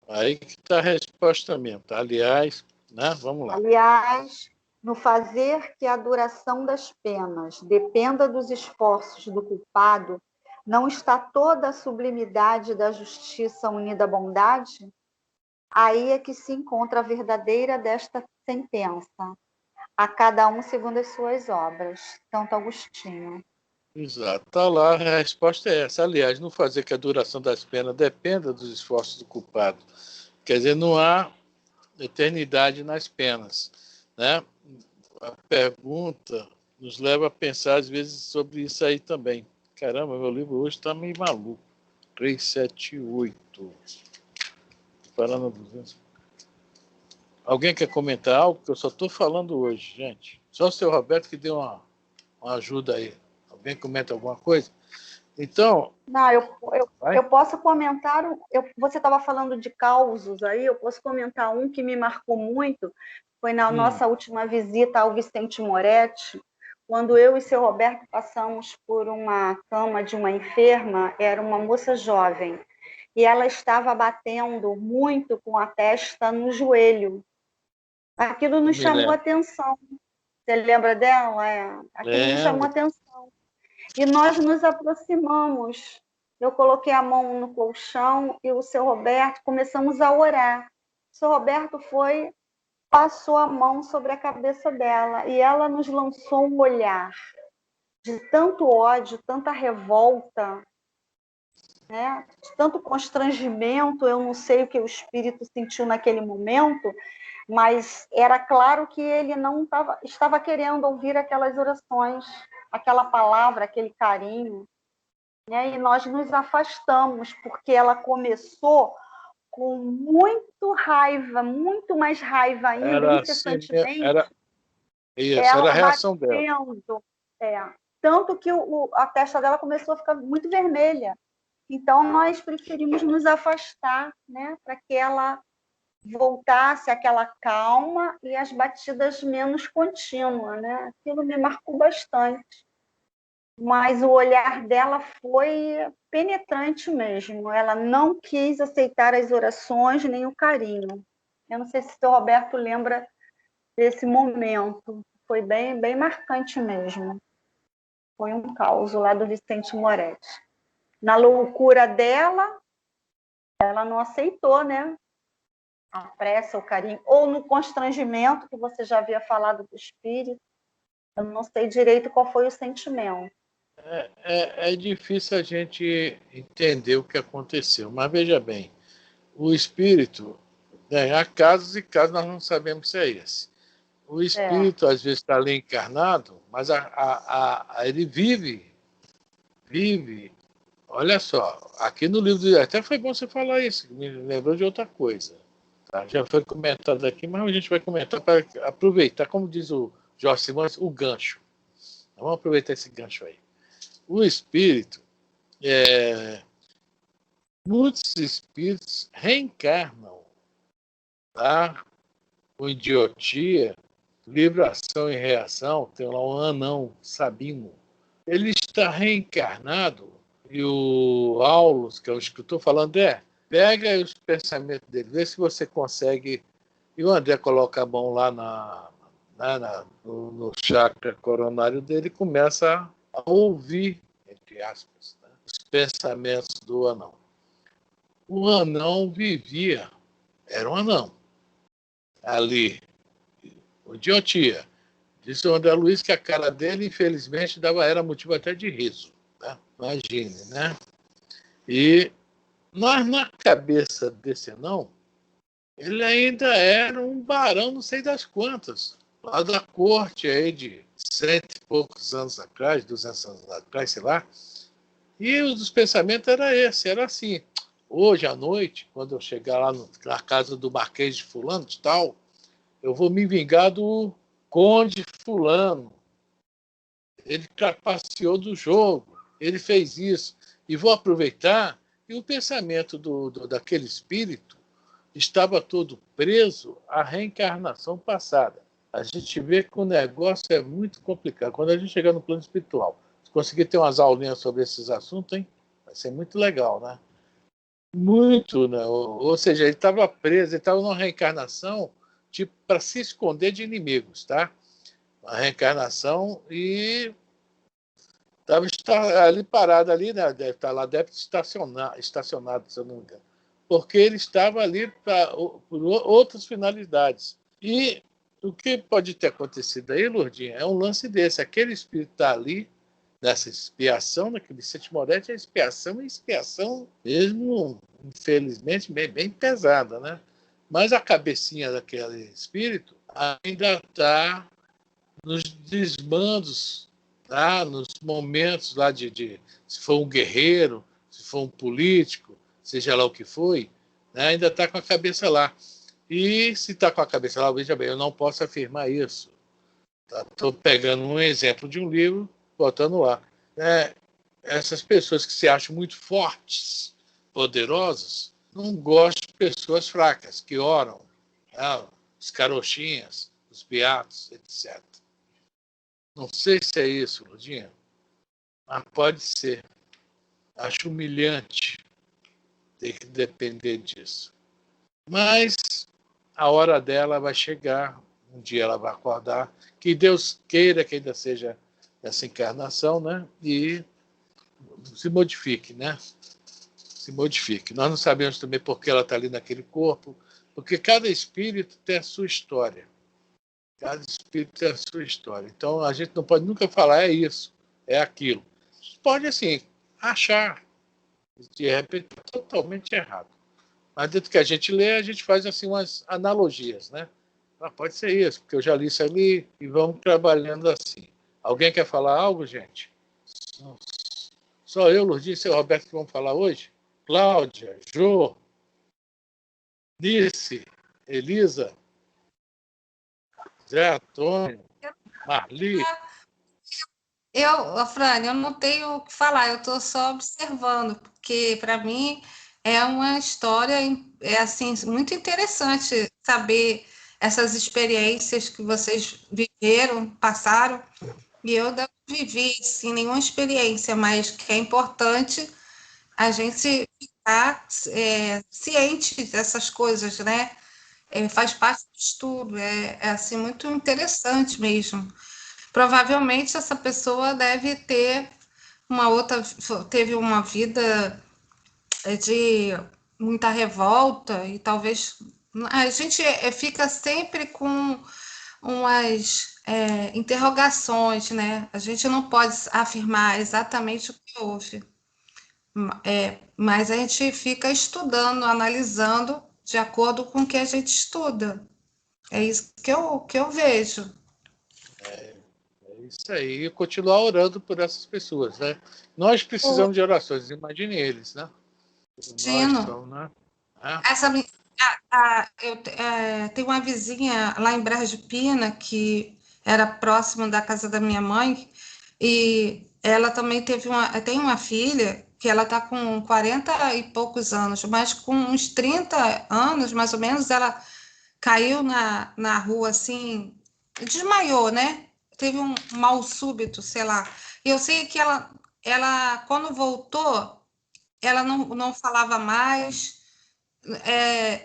Aí que está a resposta mesmo. Tá? Aliás, né? Vamos lá. Aliás, no fazer que a duração das penas dependa dos esforços do culpado, não está toda a sublimidade da justiça unida à bondade? Aí é que se encontra a verdadeira desta sentença. A cada um segundo as suas obras. Santo Agostinho. Exato. Está lá, a resposta é essa. Aliás, não fazer que a duração das penas dependa dos esforços do culpado. Quer dizer, não há eternidade nas penas, né? A pergunta nos leva a pensar, às vezes, sobre isso aí também. Caramba, meu livro hoje está meio maluco. 378. Parando 200. Alguém quer comentar algo? Que eu só estou falando hoje, gente. Só o seu Roberto que deu uma ajuda aí. Alguém comenta alguma coisa? Então... Não, eu posso comentar... você estava falando de causos aí, eu posso comentar um que me marcou muito. Foi na nossa última visita ao Vicente Moretti, quando eu e seu Roberto passamos por uma cama de uma enferma, era uma moça jovem, e ela estava batendo muito com a testa no joelho. Aquilo nos chamou a atenção. Você lembra dela? Aquilo nos chamou a atenção. E nós nos aproximamos. Eu coloquei a mão no colchão e o seu Roberto começamos a orar. O seu Roberto passou a mão sobre a cabeça dela e ela nos lançou um olhar de tanto ódio, tanta revolta, né? De tanto constrangimento. Eu não sei o que o espírito sentiu naquele momento, mas era claro que ele não estava querendo ouvir aquelas orações, aquela palavra, aquele carinho, né? E nós nos afastamos, porque ela começou com muito raiva, muito mais raiva ainda, incessantemente. Era a reação batendo, dela. Tanto que a testa dela começou a ficar muito vermelha. Então, nós preferimos nos afastar, né? Para que ela voltasse àquela calma e as batidas menos contínuas, né? Aquilo me marcou bastante. Mas o olhar dela foi penetrante mesmo. Ela não quis aceitar as orações nem o carinho. Eu não sei se o seu Roberto lembra desse momento. Foi bem, bem marcante mesmo. Foi um caos lá do Vicente Moretti. Na loucura dela, ela não aceitou, né? A pressa, o carinho, ou no constrangimento, que você já havia falado do espírito. Eu não sei direito qual foi o sentimento. É difícil a gente entender o que aconteceu, mas veja bem, o espírito, né, há casos e casos, nós não sabemos se é esse. O espírito, às vezes, está ali encarnado, mas ele vive. Olha só, aqui no livro, até foi bom você falar isso, me lembrou de outra coisa. Tá? Já foi comentado aqui, mas a gente vai comentar para aproveitar, como diz o Jorge Simões, o gancho. Vamos aproveitar esse gancho aí. O espírito, muitos espíritos reencarnam tá? Com idiotia, livro Ação e Reação, tem lá um anão, Sabino. Ele está reencarnado e o Aulus, que é o escritor, falando, pega os pensamentos dele, vê se você consegue. E o André coloca a mão lá no chakra coronário dele e começa a ouvir, entre aspas, né, os pensamentos do anão. O anão vivia, era um anão, ali, idiotia. Disse o André Luiz que a cara dele, infelizmente, era motivo até de riso. Tá? Imagine, né? E na cabeça desse anão, ele ainda era um barão, não sei das quantas, lá da corte aí de 100 e poucos anos atrás, 200 anos atrás, sei lá. E um dos pensamentos era esse, era assim, hoje à noite, quando eu chegar lá na casa do Marquês de Fulano de tal, eu vou me vingar do Conde Fulano. Ele trapaceou do jogo, ele fez isso, e vou aproveitar. E o pensamento daquele espírito estava todo preso à reencarnação passada. A gente vê que o negócio é muito complicado. Quando a gente chegar no plano espiritual, se conseguir ter umas aulinhas sobre esses assuntos, hein? Vai ser muito legal, né? Muito, né? Ou seja, ele estava preso, ele estava numa reencarnação tipo para se esconder de inimigos, tá? A reencarnação e estava ali parado ali, né? Deve estar lá, deve estacionado, se eu não me engano, porque ele estava ali por outras finalidades. E o que pode ter acontecido aí, Lourdinha, é um lance desse. Aquele espírito está ali, nessa expiação, naquele sétimo Odete, é expiação mesmo, infelizmente, bem pesada, né? Mas a cabecinha daquele espírito ainda está nos desmandos, tá? Nos momentos lá se for um guerreiro, se for um político, seja lá o que foi, né? Ainda está com a cabeça lá. E se está com a cabeça lá, veja bem, eu não posso afirmar isso. Estou pegando um exemplo de um livro, botando lá. Essas pessoas que se acham muito fortes, poderosas, não gostam de pessoas fracas, que oram, né? Os carochinhas, os beatos, etc. Não sei se é isso, Ludinha, mas pode ser. Acho humilhante ter que depender disso. Mas a hora dela vai chegar, um dia ela vai acordar, que Deus queira que ainda seja essa encarnação, né? E se modifique, né? Se modifique. Nós não sabemos também por que ela está ali naquele corpo, porque cada espírito tem a sua história. Cada espírito tem a sua história. Então, a gente não pode nunca falar é isso, é aquilo. Pode, assim, achar, de repente, totalmente errado. Mas dentro que a gente lê, a gente faz assim umas analogias, né? Pode ser isso, porque eu já li isso ali e vamos trabalhando assim. Alguém quer falar algo, gente? Só eu, Lourdinha e seu Roberto que vamos falar hoje? Cláudia, Jô, Nice, Elisa, Zé Antônio, Marli. Fran, eu não tenho o que falar, eu estou só observando, porque para mim é uma história assim, muito interessante saber essas experiências que vocês viveram, passaram, e eu não vivi assim, nenhuma experiência, mas que é importante a gente ficar ciente dessas coisas, né? Faz parte do estudo, é assim, muito interessante mesmo. Provavelmente essa pessoa deve ter teve uma vida de muita revolta e talvez a gente fica sempre com umas interrogações, né? A gente não pode afirmar exatamente o que houve, mas a gente fica estudando, analisando de acordo com o que a gente estuda. É isso que eu vejo. É isso aí, e continuar orando por essas pessoas, né? Nós precisamos de orações, imagine eles, né? Nós estamos, né? Eu tenho uma vizinha lá em Brás de Pina, que era próximo da casa da minha mãe, e ela também tem uma filha que ela está com 40 e poucos anos, mas com uns 30 anos, mais ou menos, ela caiu na rua, assim, desmaiou, né? Teve um mal súbito, sei lá. E eu sei que ela quando voltou, ela não falava mais,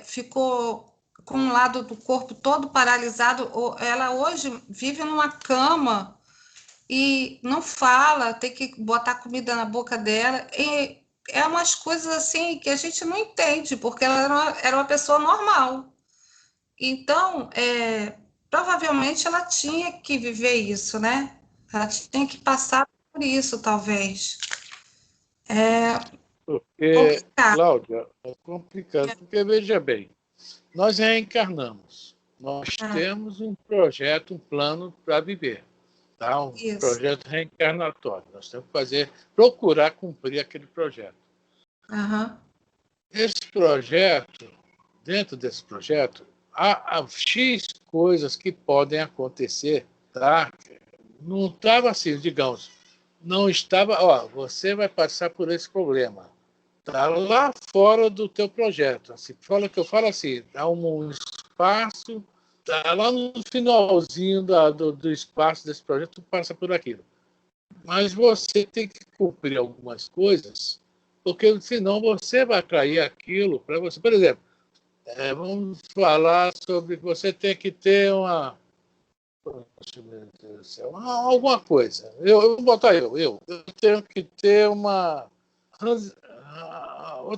ficou com um lado do corpo todo paralisado. Ela hoje vive numa cama e não fala, tem que botar comida na boca dela. E é umas coisas assim que a gente não entende, porque ela era uma pessoa normal. Então, provavelmente ela tinha que viver isso, né? Ela tinha que passar por isso, talvez. É Porque, complicado. Cláudia, é complicado, porque veja bem, nós reencarnamos, nós Ah, temos um projeto, um plano para viver, tá? Um isso. projeto reencarnatório. Nós temos que procurar cumprir aquele projeto. Aham. Esse projeto, dentro desse projeto, há X coisas que podem acontecer, tá? Não estava assim, digamos, não estava, você vai passar por esse problema. Está lá fora do teu projeto. Assim, fala que eu falo assim, há um espaço, está lá no finalzinho do espaço desse projeto, tu passa por aquilo. Mas você tem que cumprir algumas coisas, porque senão você vai atrair aquilo para você. Por exemplo, vamos falar sobre que você tem que ter alguma coisa. Eu vou botar eu tenho que ter uma.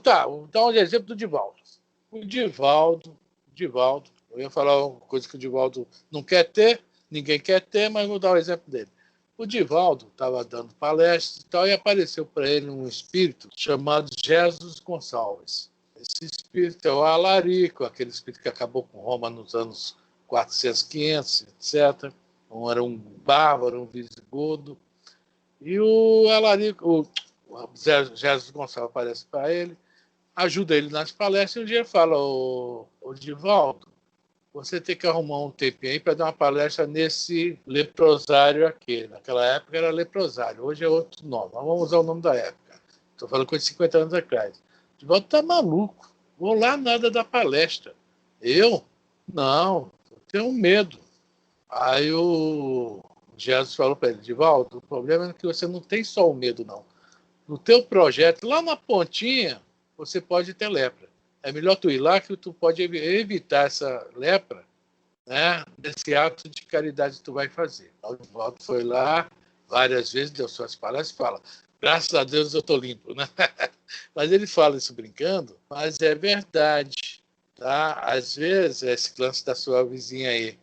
Tá, vou dar um exemplo do Divaldo. O Divaldo, eu ia falar uma coisa que o Divaldo não quer ter, ninguém quer ter, mas vou dar o exemplo dele. O Divaldo estava dando palestras e tal, e apareceu para ele um espírito chamado Jesus Gonçalves. Esse espírito é o Alarico, aquele espírito que acabou com Roma nos anos 400, 500, etc. Era um bárbaro, um visigodo. E o Alarico, o Jesus Gonçalves aparece para ele, ajuda ele nas palestras, e um dia fala, o Divaldo, você tem que arrumar um tempinho aí para dar uma palestra nesse leprosário aqui. Naquela época era leprosário, hoje é outro nome, mas vamos usar o nome da época. Estou falando coisa de 50 anos atrás. O Divaldo está maluco, vou lá nada da palestra. Eu? Não, eu tenho medo. Aí o Jesus falou para ele, Divaldo, o problema é que você não tem só o medo, não. No teu projeto, lá na pontinha, você pode ter lepra. É melhor tu ir lá que tu pode evitar essa lepra, né, desse ato de caridade que tu vai fazer. O Divaldo foi lá várias vezes, deu suas palestras e fala, graças a Deus eu estou limpo, né? Mas ele fala isso brincando, mas é verdade, tá? Às vezes, esse lance da sua vizinha aí,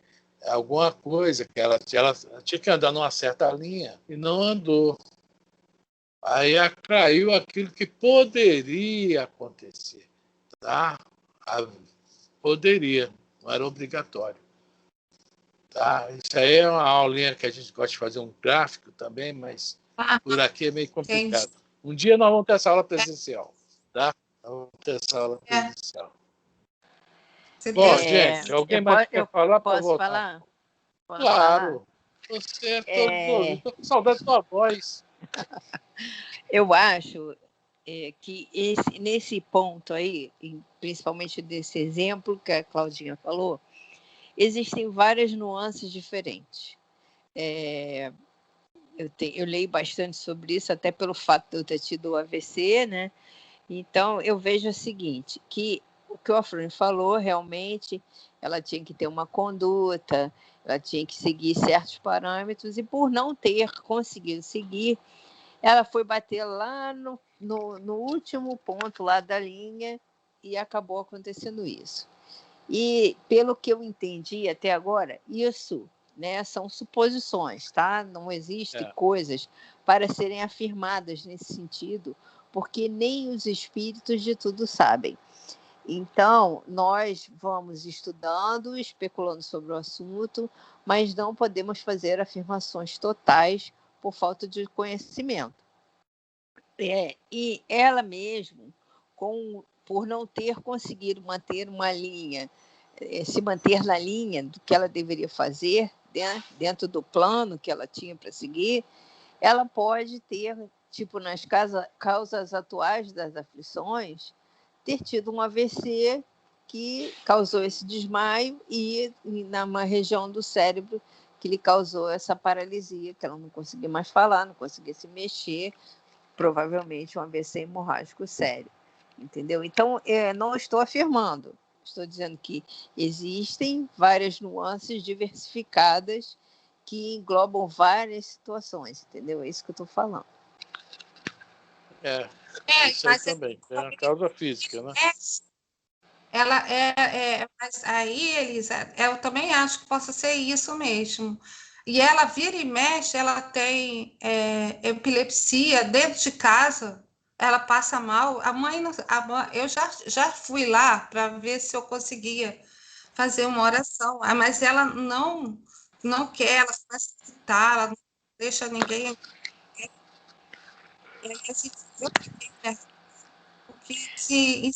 alguma coisa que ela tinha que andar numa certa linha e não andou. Aí atraiu aquilo que poderia acontecer, tá? Poderia, não era obrigatório. Tá? Isso aí é uma aulinha que a gente gosta de fazer um gráfico também, mas por aqui é meio complicado. Entendi. Um dia nós vamos ter essa aula presencial, tá? Nós vamos ter essa aula presencial. Se Bom, Deus gente, alguém mais quer eu falar para posso voltar? falar? Posso falar? Claro. Você é todo ouvido. Estou com saudade da tua voz. Eu acho que nesse ponto aí, principalmente desse exemplo que a Claudinha falou, existem várias nuances diferentes. Eu leio bastante sobre isso, até pelo fato de eu ter tido o AVC, né? Então, eu vejo o seguinte, que o que o Afrônio falou, realmente, ela tinha que ter uma conduta, ela tinha que seguir certos parâmetros, e por não ter conseguido seguir, ela foi bater lá no último ponto lá da linha e acabou acontecendo isso. E, pelo que eu entendi até agora, isso, né, são suposições, tá? Não existem coisas para serem afirmadas nesse sentido, porque nem os espíritos de tudo sabem. Então, nós vamos estudando, especulando sobre o assunto, mas não podemos fazer afirmações totais por falta de conhecimento. E ela mesmo, por não ter conseguido manter uma linha, se manter na linha do que ela deveria fazer, né, dentro do plano que ela tinha para seguir, ela pode ter, tipo, nas causas atuais das aflições, ter tido um AVC que causou esse desmaio e numa região do cérebro que lhe causou essa paralisia, que ela não conseguia mais falar, não conseguia se mexer, provavelmente um AVC hemorrágico sério, entendeu? Então, não estou afirmando, estou dizendo que existem várias nuances diversificadas que englobam várias situações, entendeu? É isso que eu estou falando. Isso aí também, é uma causa física, né? Ela mas aí, Elisa, eu também acho que possa ser isso mesmo. E ela vira e mexe, ela tem epilepsia dentro de casa, ela passa mal. Eu já fui lá para ver se eu conseguia fazer uma oração, mas ela não quer, ela começa a gritar, ela não deixa ninguém. E aí a gente viu também, né? Porque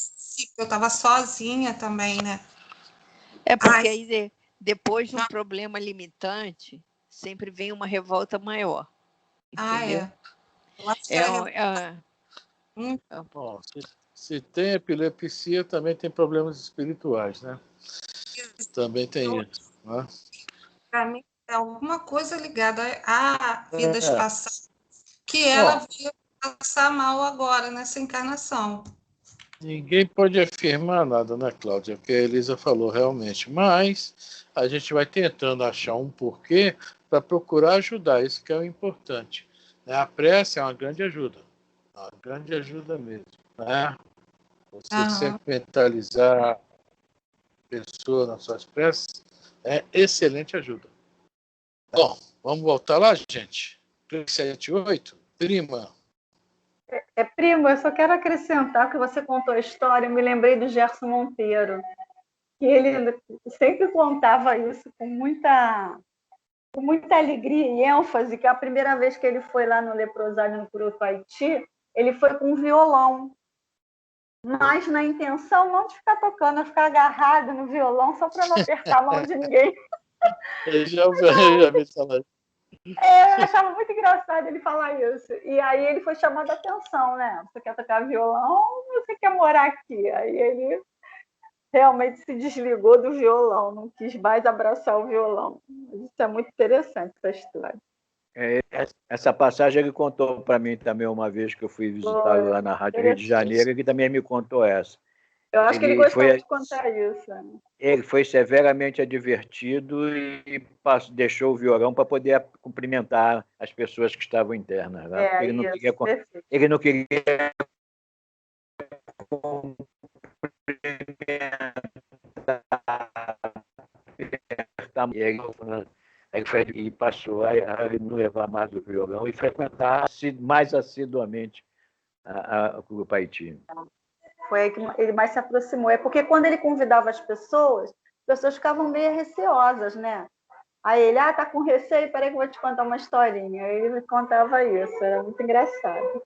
eu estava sozinha também, né? Porque aí depois de um problema limitante, sempre vem uma revolta maior. Entendeu? Eu acho que Bom, se tem epilepsia, também tem problemas espirituais, né? Também tem isso. Né? Para mim, é alguma coisa ligada a vidas passadas que ela veio passar mal agora nessa encarnação. Ninguém pode afirmar nada, né, Cláudia? Que a Elisa falou realmente. Mas a gente vai tentando achar um porquê para procurar ajudar. Isso que é o importante. A prece é uma grande ajuda. Uma grande ajuda mesmo. Né? Você sempre mentalizar a pessoa nas suas preces é excelente ajuda. Bom, vamos voltar lá, gente? 378, prima. Primo, eu só quero acrescentar que você contou a história, eu me lembrei do Gerson Monteiro, que ele sempre contava isso com muita alegria e ênfase, que a primeira vez que ele foi lá no leprosário no Curupaiti, ele foi com um violão, mas na intenção não de ficar tocando, é ficar agarrado no violão só para não apertar a mão de ninguém. Eu já vi falar. Eu achava muito engraçado ele falar isso. E aí ele foi chamando a atenção, né? Você quer tocar violão ou você quer morar aqui? Aí ele realmente se desligou do violão, não quis mais abraçar o violão. Isso é muito interessante, essa história. Essa passagem ele contou para mim também uma vez que eu fui visitá-lo lá na Rádio Rio de Janeiro, e que também me contou essa. Eu acho que ele gostava de contar isso. Ele foi severamente advertido e deixou o violão para poder cumprimentar as pessoas que estavam internas. Né? Ele não queria e passou a não levar mais o violão e frequentar mais assiduamente o Curupaiti. Foi aí que ele mais se aproximou. É porque quando ele convidava as pessoas ficavam meio receosas, né? Aí ele, tá com receio? Peraí que eu vou te contar uma historinha. Aí ele contava isso, era muito engraçado.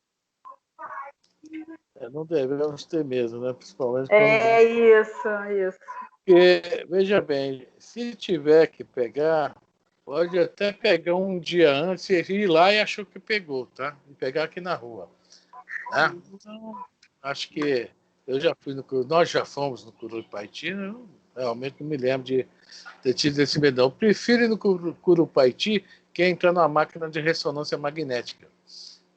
Não devemos ter medo, né? Principalmente Isso. Porque, veja bem, se tiver que pegar, pode até pegar um dia antes e ir lá e achou que pegou, tá? E pegar aqui na rua. Né? Então, acho que nós já fomos no Curupaiti, eu realmente não me lembro de ter tido esse medo. Eu prefiro ir no Curupaiti que entrar numa máquina de ressonância magnética.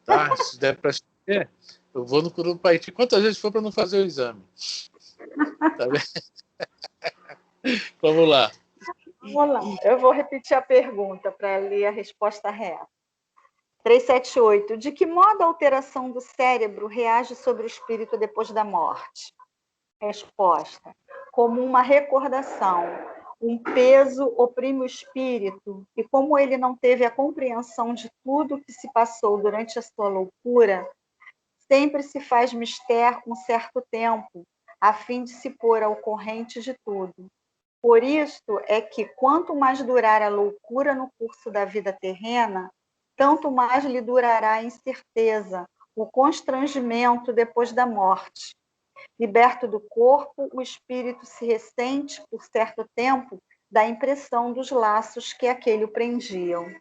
Tá? Se der para escolher, eu vou no Curupaiti quantas vezes for para não fazer o exame. Tá vendo? Vamos lá. Eu vou repetir a pergunta para ler a resposta reta. 378. De que modo a alteração do cérebro reage sobre o espírito depois da morte? Resposta. Como uma recordação. Um peso oprime o espírito e como ele não teve a compreensão de tudo que se passou durante a sua loucura, sempre se faz mister com certo tempo, a fim de se pôr ao corrente de tudo. Por isto é que, quanto mais durar a loucura no curso da vida terrena, tanto mais lhe durará a incerteza, o constrangimento depois da morte. Liberto do corpo, o espírito se ressente, por certo tempo, da impressão dos laços que aquele o prendiam.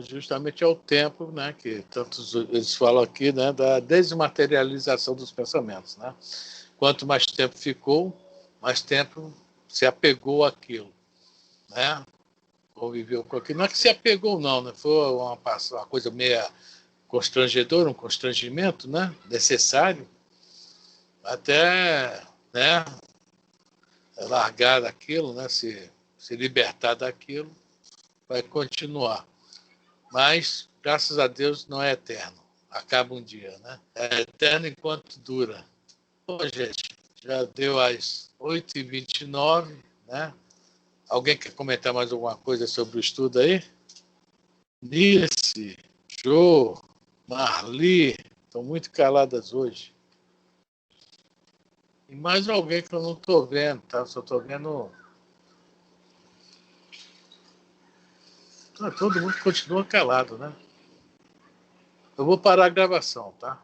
Justamente é o tempo, né, que tantos eles falam aqui, né, da desmaterialização dos pensamentos, né? quanto mais tempo ficou, mais tempo se apegou àquilo, né? Conviveu com aquilo. Não é que se apegou, não, né? Foi uma coisa meio constrangedora, um constrangimento, né? Necessário, até, né? Largar daquilo, né? Se libertar daquilo, vai continuar. Mas, graças a Deus, não é eterno. Acaba um dia, né? É eterno enquanto dura. Bom, gente, já deu às 8h29, né? Alguém quer comentar mais alguma coisa sobre o estudo aí? Nice, Jô, Marli, estão muito caladas hoje. E mais alguém que eu não estou vendo, tá? Só estou vendo... Todo mundo continua calado, né? Eu vou parar a gravação, tá?